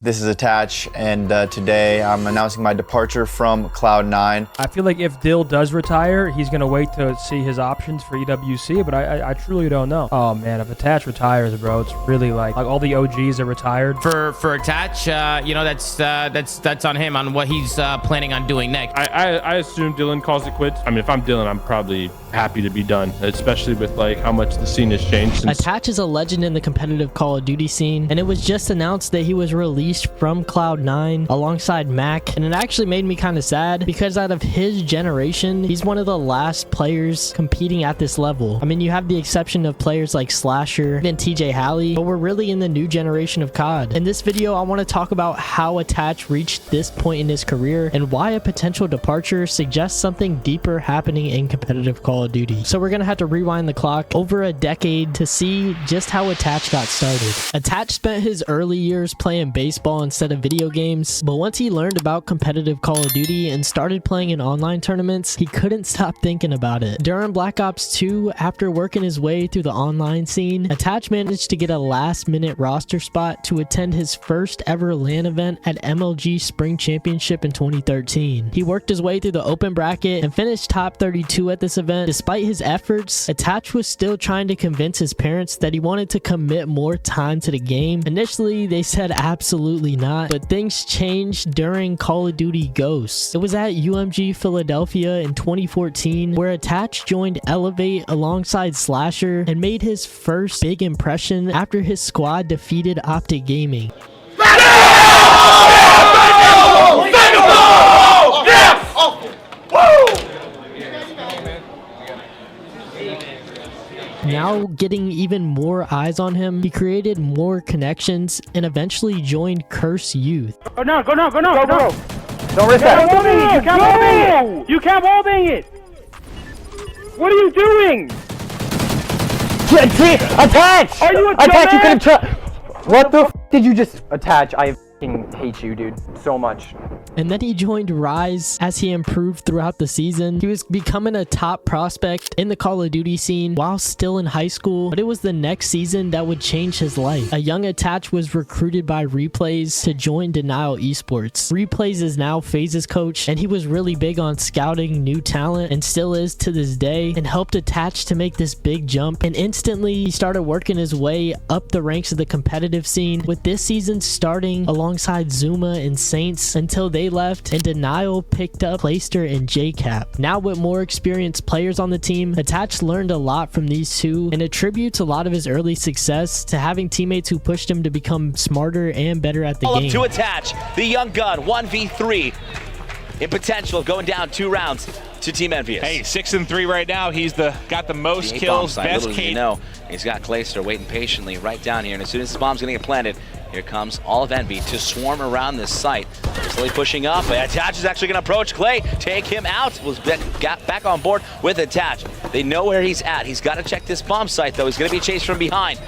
This is Attach, and today I'm announcing my departure from Cloud9. I feel like if Dill does retire, he's going to wait to see his options for EWC, but I truly don't know. Oh, man, if Attach retires, bro, it's really like all the OGs are retired. For Attach, you know, that's on him, on what he's planning on doing next. I assume Dylan calls it quits. I mean, if I'm Dylan, I'm probably happy to be done, especially with like how much the scene has changed. Attach is a legend in the competitive Call of Duty scene, and it was just announced that he was released from Cloud9 alongside Mac, and it actually made me kind of sad because out of his generation, he's one of the last players competing at this level. I mean, you have the exception of players like Slasher and TJ Halley, but we're really in the new generation of COD. In this video, I want to talk about how Attach reached this point in his career and why a potential departure suggests something deeper happening in competitive Call of Duty. So we're gonna have to rewind the clock over a decade to see just how Attach got started. Attach spent his early years playing baseball instead of video games, but once he learned about competitive Call of Duty and started playing in online tournaments, he couldn't stop thinking about it. During Black Ops 2, after working his way through the online scene, Attach managed to get a last-minute roster spot to attend his first ever LAN event at MLG Spring Championship in 2013. He worked his way through the open bracket and finished top 32 at this event. Despite his efforts, Attach was still trying to convince his parents that he wanted to commit more time to the game. Initially, they said absolutely not, but things changed during Call of Duty Ghosts. It was at UMG Philadelphia in 2014 where Attach joined Elevate alongside Slasher and made his first big impression after his squad defeated Optic Gaming. Now getting even more eyes on him, he created more connections and eventually joined Curse Youth. Go now. Don't risk that. You can't wall it! You can't wall bang it! What are you doing? Attach! Are you a Attach, you dumbass? couldn't try. What the f did you just attach? I f***ing hate you, dude, so much. And then he joined Rise as he improved throughout the season. He was becoming a top prospect in the Call of Duty scene while still in high school, but it was the next season that would change his life. A young Attach was recruited by Replays to join Denial Esports. Replays is now FaZe's coach, and he was really big on scouting new talent and still is to this day, and helped Attach to make this big jump. And instantly he started working his way up the ranks of the competitive scene, with this season starting alongside Zuma and Saints until they left and Denial picked up Playster and JCap. Now with more experienced players on the team, Attach learned a lot from these two and attributes a lot of his early success to having teammates who pushed him to become smarter and better at the game. Up to Attach, the young gun, 1v3 in potential, going down 2 rounds to Team Envious. Hey, 6-3 right now. He's got the most kills, best Kate. He's got Clayster waiting patiently right down here, and as soon as this bomb's gonna get planted, here comes all of Envy to swarm around this site. They're slowly pushing up. Attach is actually gonna approach Clay, take him out. Was back on board with Attach. They know where he's at. He's got to check this bomb site though. He's gonna be chased from behind.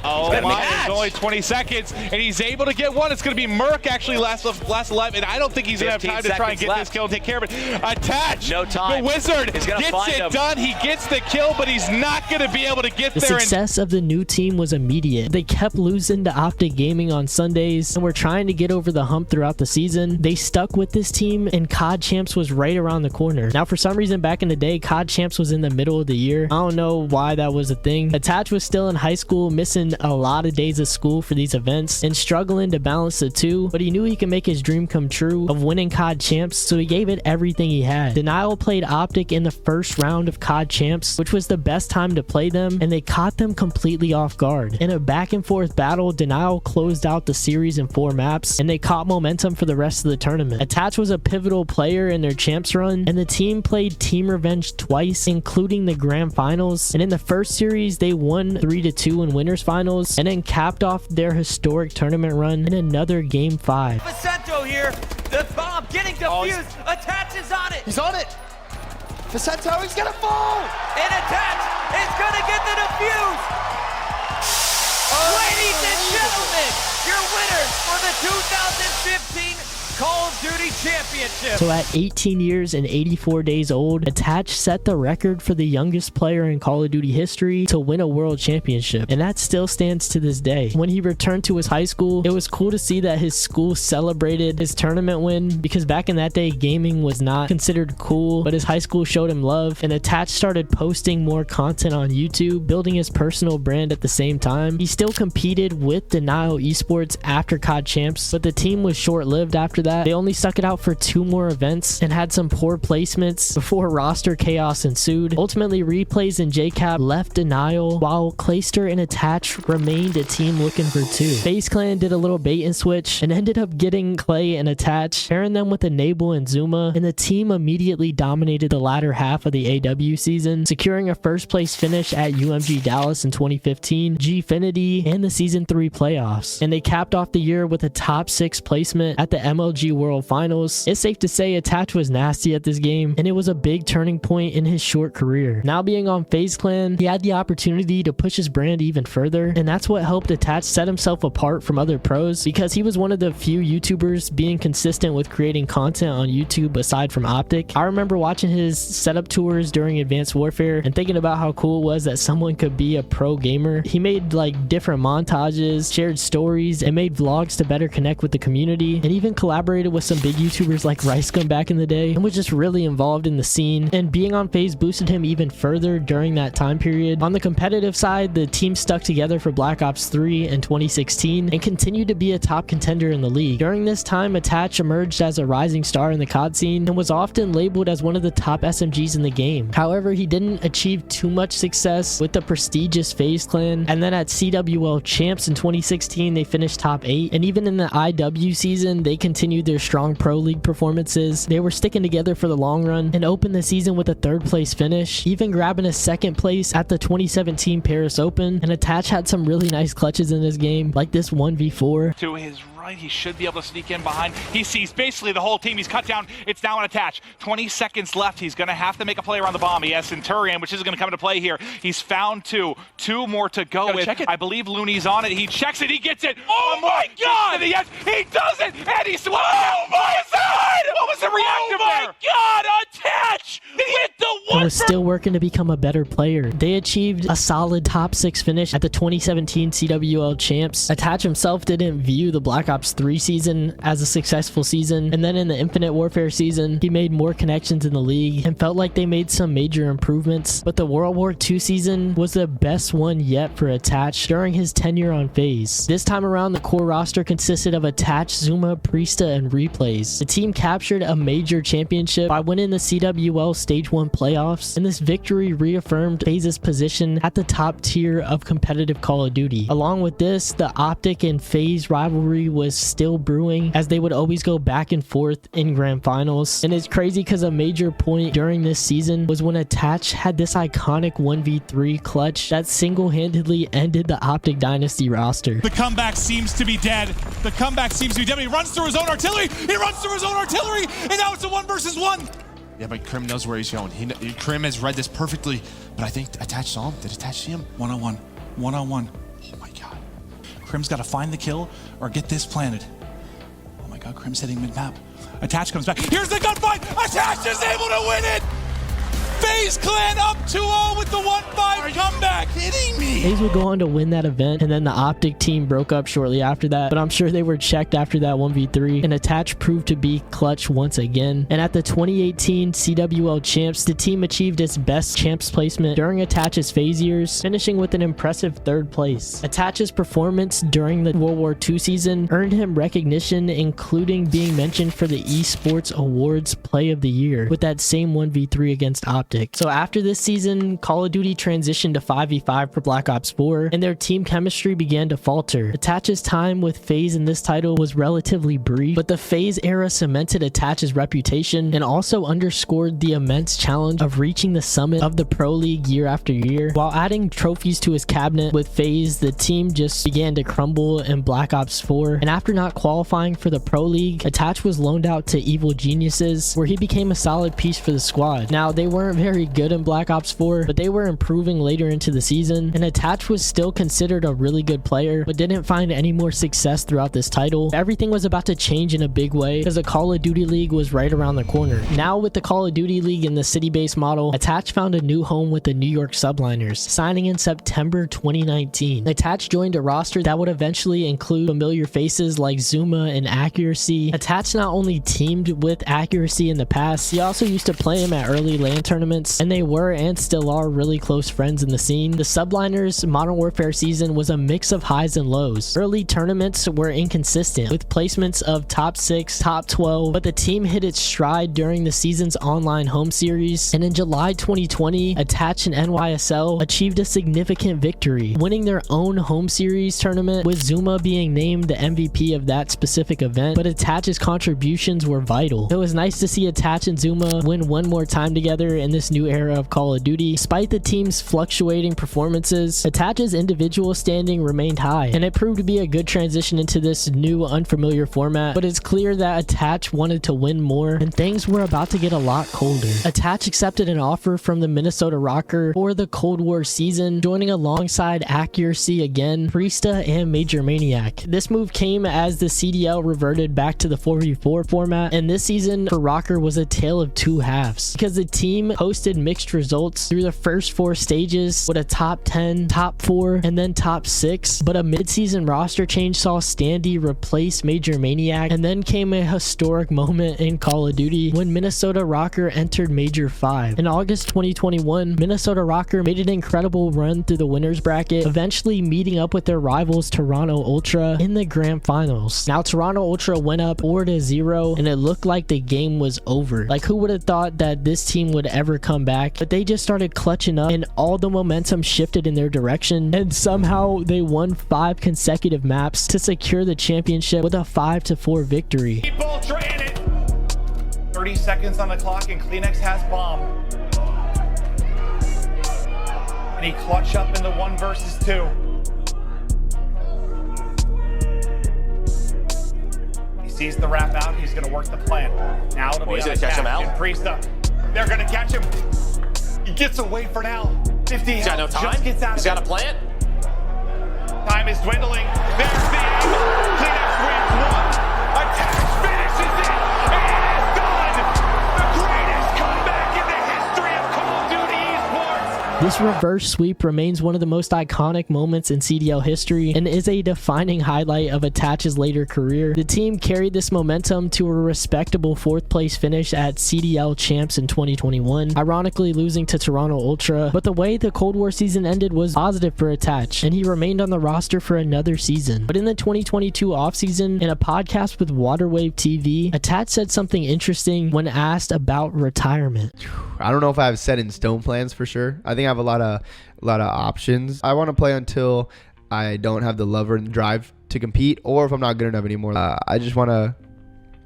Oh my, it's only 20 seconds, and he's able to get one. It's going to be Merc actually last alive, and I don't think he's going to have time to try and get this kill and take care of it. Attach, no time. The Wizard gets it done. He gets the kill, but he's not going to be able to get there. The success of the new team was immediate. They kept losing to Optic Gaming on Sundays and were trying to get over the hump throughout the season. They stuck with this team, and COD Champs was right around the corner. Now, for some reason, back in the day, COD Champs was in the middle of the year. I don't know why that was a thing. Attach was still in high school, missing a lot of days of school for these events and struggling to balance the two, but he knew he could make his dream come true of winning COD Champs, so he gave it everything he had. Denial played Optic in the first round of COD Champs, which was the best time to play them, and they caught them completely off guard. In a back and forth battle, Denial closed out the series in 4 maps, and they caught momentum for the rest of the tournament. Attach was a pivotal player in their Champs run, and the team played Team Revenge twice, including the Grand Finals, and in the first series, they won 3-2 in Winners Finals, and then capped off their historic tournament run in another Game 5. Vicento here, the bomb getting defused. Attach is on it. He's on it. Vicento, he's gonna fall. And Attach is gonna get the defuse. Ladies and gentlemen, your winners for the 2015 Call of of Duty Championship. So at 18 years and 84 days old, Attach set the record for the youngest player in Call of Duty history to win a world championship, and that still stands to this day. When he returned to his high school, it was cool to see that his school celebrated his tournament win, because back in that day, gaming was not considered cool, but his high school showed him love, and Attach started posting more content on YouTube, building his personal brand at the same time. He still competed with Denial Esports after COD Champs, but the team was short-lived after that. They only stuck it out for 2 more events and had some poor placements before roster chaos ensued. Ultimately, Replays and JCap left Denial, while Clayster and Attach remained a team looking for 2. FaZe Clan did a little bait and switch and ended up getting Clay and Attach, pairing them with Enable and Zuma, and the team immediately dominated the latter half of the AW season, securing a first place finish at UMG Dallas in 2015, Gfinity, and the Season 3 playoffs. And they capped off the year with a top 6 placement at the MLG World Finals. It's safe to say Attach was nasty at this game, and it was a big turning point in his short career. Now being on FaZe Clan, he had the opportunity to push his brand even further, and that's what helped Attach set himself apart from other pros, because he was one of the few YouTubers being consistent with creating content on YouTube aside from Optic. I remember watching his setup tours during Advanced Warfare and thinking about how cool it was that someone could be a pro gamer. He made like different montages, shared stories, and made vlogs to better connect with the community, and even collaborated with some big YouTubers like RiceGum back in the day, and was just really involved in the scene. And being on FaZe boosted him even further during that time period. On the competitive side, the team stuck together for Black Ops 3 in 2016 and continued to be a top contender in the league. During this time, Attach emerged as a rising star in the COD scene and was often labeled as one of the top SMGs in the game. However, he didn't achieve too much success with the prestigious FaZe Clan, and then at CWL Champs in 2016, they finished top 8, and even in the IW season, they continued their strong pro league performances. They were sticking together for the long run and opened the season with a 3rd place finish, even grabbing a 2nd place at the 2017 Paris Open. And Attach had some really nice clutches in this game, like this 1v4. To his right, he should be able to sneak in behind. He sees basically the whole team. He's cut down. It's now an Attach. 20 seconds left. He's going to have to make a play around the bomb. He has Centurion, which is going to come into play here. He's found 2. 2 more to go with. Check it. I believe Looney's on it. He checks it. He gets it. Oh my God! Yes, he does it! And he's swapped. Oh my God! What was the reactive there? Oh my God! Attach with the one. And was still working to become a better player. They achieved a solid top 6 finish at the 2017 CWL Champs. Attach himself didn't view the Black Ops 3 season as a successful season, and then in the Infinite Warfare season, he made more connections in the league and felt like they made some major improvements. But the World War II season was the best one yet for Attach during his tenure on FaZe. This time around, the core roster consisted of Attach, Zuma, Priesta, and Replays. The team captured a major championship by winning the CWL Stage 1 playoffs, and this victory reaffirmed FaZe's position at the top tier of competitive Call of Duty. Along with this, the Optic and FaZe rivalry was still brewing, as they would always go back and forth in grand finals. And it's crazy because a major point during this season was when Attach had this iconic 1v3 clutch that single-handedly ended the Optic Dynasty roster. The comeback seems to be dead. The comeback seems to be dead. He runs through his own artillery. He runs through his own artillery, and now it's a 1 versus 1. Yeah, but Krim knows where he's going. Krim has read this perfectly, but I think Attach saw him. Did Attach see him? 1-on-1. 1-on-1. Oh my God. Krim's got to find the kill or get this planted. Oh my God, Krim's hitting mid-map. Attach comes back. Here's the gunfight. Attach is able to win it. FaZe Clan up 2-0 with the 1-5 comeback. Kidding me? FaZe would go on to win that event, and then the Optic team broke up shortly after that, but I'm sure they were checked after that 1v3, and Attach proved to be clutch once again. And at the 2018 CWL Champs, the team achieved its best Champs placement during Attach's FaZe years, finishing with an impressive 3rd place. Attach's performance during the World War II season earned him recognition, including being mentioned for the Esports Awards Play of the Year with that same 1v3 against Optic. So after this season, Call of Duty transitioned to 5v5 for Black Ops 4, and their team chemistry began to falter. Attach's time with FaZe in this title was relatively brief, but the FaZe era cemented Attach's reputation and also underscored the immense challenge of reaching the summit of the Pro League year after year. While adding trophies to his cabinet with FaZe, the team just began to crumble in Black Ops 4, and after not qualifying for the Pro League, Attach was loaned out to Evil Geniuses, where he became a solid piece for the squad. Now, they weren't very good in Black Ops 4, but they were improving later into the season, and Attach was still considered a really good player, but didn't find any more success throughout this title. Everything was about to change in a big way because the Call of Duty League was right around the corner. Now with the Call of Duty League in the city-based model, Attach found a new home with the New York Subliners, signing in September 2019. Attach joined a roster that would eventually include familiar faces like Zuma and Accuracy. Attach not only teamed with Accuracy in the past, he also used to play him at early LAN tournaments, and they were and still are really close friends in the scene. The Subliners Modern Warfare season was a mix of highs and lows. Early tournaments were inconsistent, with placements of top 6, top 12, but the team hit its stride during the season's online home series, and in July 2020, Attach and NYSL achieved a significant victory, winning their own home series tournament, with Zuma being named the MVP of that specific event, but Attach's contributions were vital. It was nice to see Attach and Zuma win one more time together in this new era of Call of Duty. Despite the team's fluctuating performances, Attach's individual standing remained high, and it proved to be a good transition into this new unfamiliar format, but it's clear that Attach wanted to win more, and things were about to get a lot colder. Attach accepted an offer from the Minnesota ROKKR for the Cold War season, joining alongside Accuracy again, Priesta, and Major Maniac. This move came as the CDL reverted back to the 4v4 format, and this season for ROKKR was a tale of two halves, because the team posted mixed results through the first 4 stages with a top 10, top 4, and then top 6, but a mid-season roster change saw Standy replace Major Maniac, and then came a historic moment in Call of Duty when Minnesota ROKKR entered Major 5. In August 2021, Minnesota ROKKR made an incredible run through the winners bracket, eventually meeting up with their rivals Toronto Ultra in the grand finals. Now Toronto Ultra went up 4-0, and it looked like the game was over. Like, who would have thought that this team would ever come back? But they just started clutching up, and all the momentum shifted in their direction, and somehow they won 5 consecutive maps to secure the championship with a 5-4 victory. Keep Ultra in it. 30 seconds on the clock, and Kleenex has bomb. And he clutch up in the 1 versus 2. He sees the wrap out. He's going to work the plan. Now it'll be he's going to catch him out. And Priesta, they're going to catch him. He gets away for now. 50 He's got no time. Just gets out. He's got a plant. Time is dwindling. There's the angle. Kleenex wins 1. Attach finishes it. And it is done. The greatest comeback in the history of Call of Duty Esports. This reverse sweep remains one of the most iconic moments in CDL history and is a defining highlight of Attach's later career. The team carried this momentum to a respectable 4th place finish at CDL Champs in 2021, ironically losing to Toronto Ultra, but the way the Cold War season ended was positive for Attach, and he remained on the roster for another season. But in the 2022 offseason, in a podcast with Waterwave TV, Attach said something interesting when asked about retirement. I don't know if I have set in stone plans for sure. I think I have a lot of options. I want to play until I don't have the love or the drive to compete, or if I'm not good enough anymore. I just want to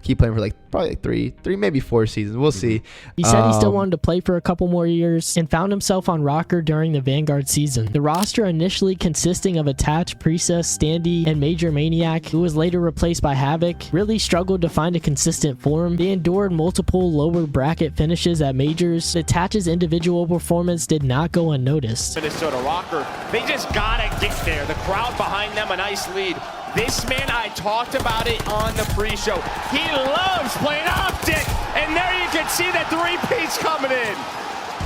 keep playing for probably 3, maybe 4 seasons. We'll see. He said he still wanted to play for a couple more years and found himself on ROKKR during the Vanguard season. The roster, initially consisting of Attach, Priesta, Standy, and Major Maniac, who was later replaced by Havoc, really struggled to find a consistent form. They endured multiple lower bracket finishes at majors. Attach's individual performance did not go unnoticed. Minnesota ROKKR, they just gotta get there. The crowd behind them, a nice lead. This man, I talked about it on the pre-show. He loves playing optic, and there you can see that 3-piece coming in.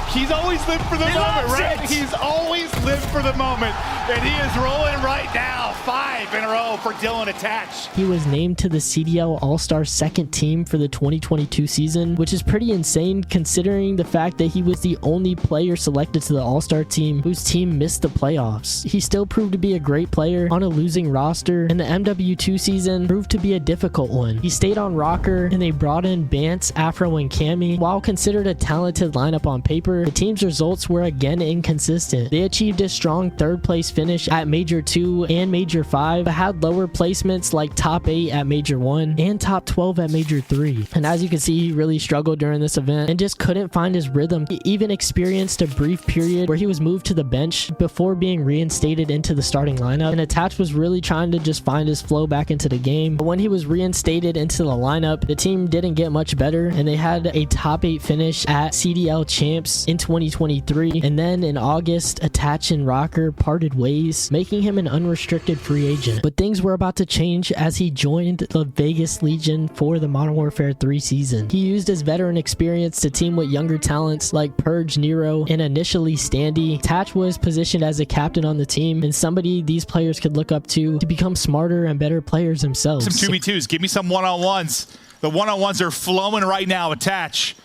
He's always lived for the moment, right? He's always lived for the moment, and he is rolling right now. 5 in a row for Dylan Attach. He was named to the CDL All-Star 2nd team for the 2022 season, which is pretty insane considering the fact that he was the only player selected to the All-Star team whose team missed the playoffs. He still proved to be a great player on a losing roster, and the MW2 season proved to be a difficult one. He stayed on ROKKR, and they brought in Bance, Afro, and Cammy. While considered a talented lineup on paper, the team's results were again inconsistent. They achieved a strong 3rd place finish at Major 2 and Major 5, but had lower placements like top 8 at Major 1 and top 12 at Major 3. And as you can see, he really struggled during this event and just couldn't find his rhythm. He even experienced a brief period where he was moved to the bench before being reinstated into the starting lineup, and Attach was really trying to just find his flow back into the game. But when he was reinstated into the lineup, the team didn't get much better, and they had a top 8 finish at CDL Champs games in 2023. And then in August, Attach and ROKKR parted ways, making him an unrestricted free agent. But things were about to change as he joined the Vegas Legion for the Modern Warfare 3 season. He used his veteran experience to team with younger talents like Purge, Nero, and initially Standy. Attach was positioned as a captain on the team and somebody these players could look up to become smarter and better players themselves. Some 2v2s. Give me some one-on-ones. The one-on-ones are flowing right now. Attach.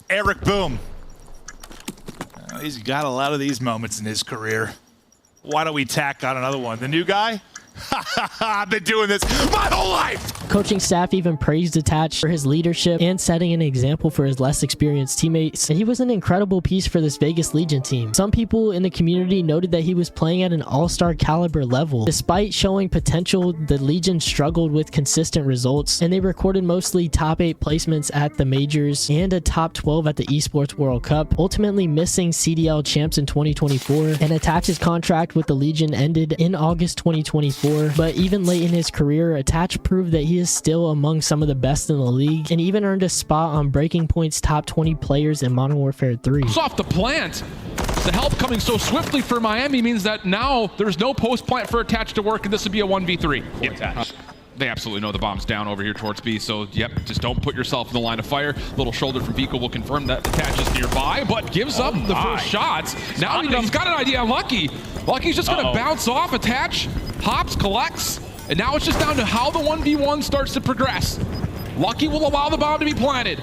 Eric Boom. He's got a lot of these moments in his career. Why don't we tack on another one? The new guy? I've been doing this my whole life. Coaching staff even praised Attach for his leadership and setting an example for his less experienced teammates. And he was an incredible piece for this Vegas Legion team. Some people in the community noted that he was playing at an all-star caliber level. Despite showing potential, the Legion struggled with consistent results, and they recorded mostly top 8 placements at the majors and a top 12 at the Esports World Cup, ultimately missing CDL champs in 2024. And Attach's contract with the Legion ended in August 2024. But even late in his career, Attach proved that he is still among some of the best in the league and even earned a spot on Breaking Point's top 20 players in Modern Warfare 3. It's off the plant. The help coming so swiftly for Miami means that now there's no post plant for Attach to work, and this would be a 1v3. Yep. They absolutely know the bomb's down over here towards B, so yep, just don't put yourself in the line of fire. Little shoulder from Vico will confirm that Attach is nearby, but gives up the first shots. Now he's got an idea on Lucky. Lucky's just gonna bounce off. Attach, hops, collects, and now it's just down to how the 1v1 starts to progress. Lucky will allow the bomb to be planted.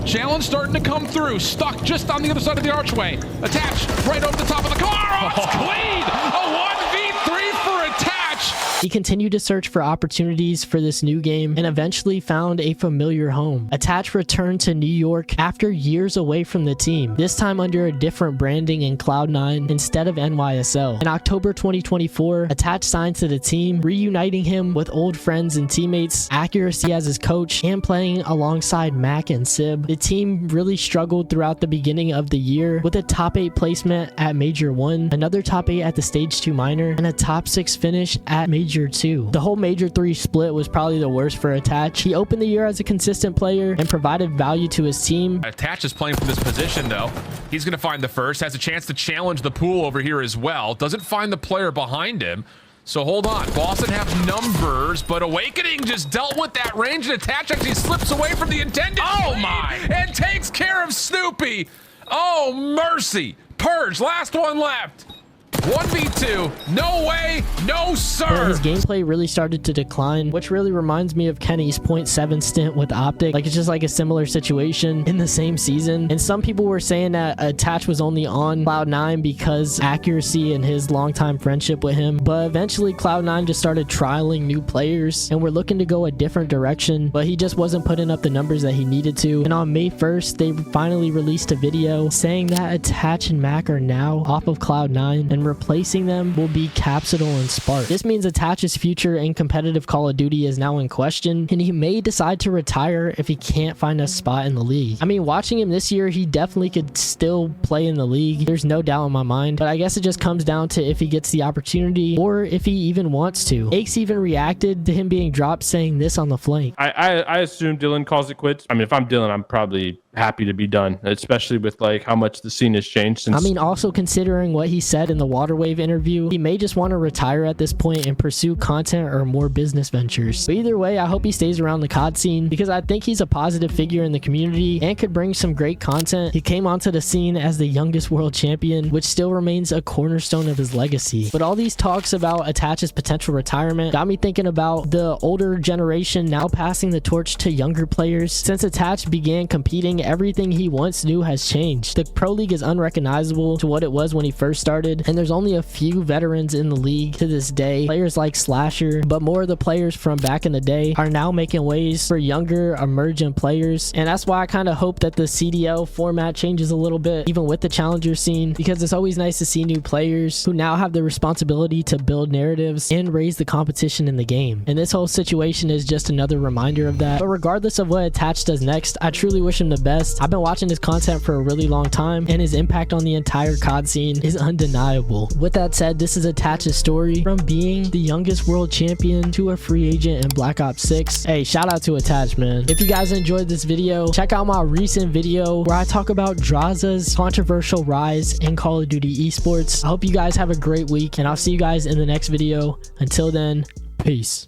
Challenge starting to come through. Stuck just on the other side of the archway. Attach right over the top of the car. Oh, it's clean! A 1v3 for Attach. He continued to search for opportunities for this new game and eventually found a familiar home. Attach returned to New York after years away from the team, this time under a different branding in Cloud9 instead of NYSL. In October 2024, Attach signed to the team, reuniting him with old friends and teammates, Accuracy as his coach, and playing alongside Mac and Sib. The team really struggled throughout the beginning of the year with a top 8 placement at Major 1, another top 8 at the Stage 2 Minor, and a top 6 finish at Major 2. The whole Major 3 split was probably the worst for Attach. He opened the year as a consistent player and provided value to his team. Attach is playing from this position though. He's going to find the first, has a chance to challenge the pool over here as well. Doesn't find the player behind him. So hold on, Boston have numbers, but Awakening just dealt with that range, and Attach actually slips away from the intended lead and takes care of Snoopy. Oh, mercy. Purge, last one left. 1v2, no way, no sir. His gameplay really started to decline, which really reminds me of Kenny's .7 stint with Optic. Like, it's just like a similar situation in the same season. And some people were saying that Attach was only on Cloud9 because Accuracy and his longtime friendship with him. But eventually Cloud9 just started trialing new players and were looking to go a different direction, but he just wasn't putting up the numbers that he needed to. And on May 1st, they finally released a video saying that Attach and Mac are now off of Cloud9 and replacing them will be Capsidal and Spark. This means Attach's future in competitive Call of Duty is now in question, and he may decide to retire if he can't find a spot in the league. I mean, watching him this year, he definitely could still play in the league. There's no doubt in my mind, but I guess it just comes down to if he gets the opportunity or if he even wants to. Aches even reacted to him being dropped, saying this on the flank. I assume Dylan calls it quits. I mean, if I'm Dylan, I'm probably happy to be done, especially with like how much the scene has changed since. I mean, also considering what he said in the Waterwave interview, he may just want to retire at this point and pursue content or more business ventures. But either way, I hope he stays around the COD scene because I think he's a positive figure in the community and could bring some great content. He came onto the scene as the youngest world champion, which still remains a cornerstone of his legacy. But all these talks about Attach's potential retirement got me thinking about the older generation now passing the torch to younger players. Since Attach began competing, everything he once knew has changed. The Pro League is unrecognizable to what it was when he first started, and there's only a few veterans in the league to this day. Players like Slasher, but more of the players from back in the day are now making ways for younger emergent players, and that's why I kind of hope that the CDL format changes a little bit, even with the challenger scene, because it's always nice to see new players who now have the responsibility to build narratives and raise the competition in the game. And this whole situation is just another reminder of that. But regardless of what Attach does next, I truly wish him the best. I've been watching his content for a really long time, and his impact on the entire COD scene is undeniable. incredible. With that said, this is Attach's story from being the youngest world champion to a free agent in Black Ops 6. Hey, shout out to Attach, man. If you guys enjoyed this video, check out my recent video where I talk about Draza's controversial rise in Call of Duty Esports. I hope you guys have a great week, and I'll see you guys in the next video. Until then, peace.